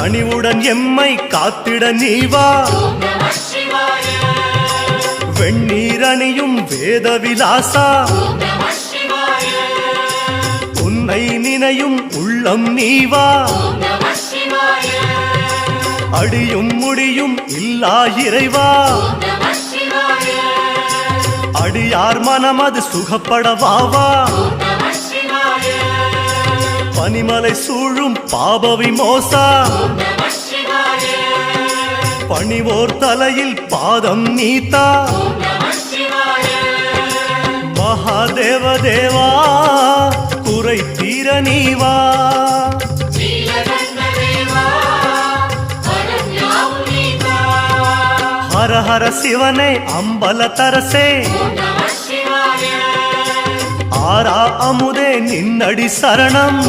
கனிவுடன் எம்மை காத்திட நீவா வெண்ணீரணியும் வேத விலாசா உன்னை நினையும் உள்ளம் நீவா அடியும் முடியும் இல்லா இறைவா அடியார் மனமது சுகப்படவாவா பனிமலை சூழும் பாப விமோசா பணிவோர் தலையில் பாதம் நீத்தா மகாதேவ தேவா குறை தீர நீவா ஹர ஹர சிவனே அம்பல தரசே ஆரா அமுதே நின்னடி சரணம்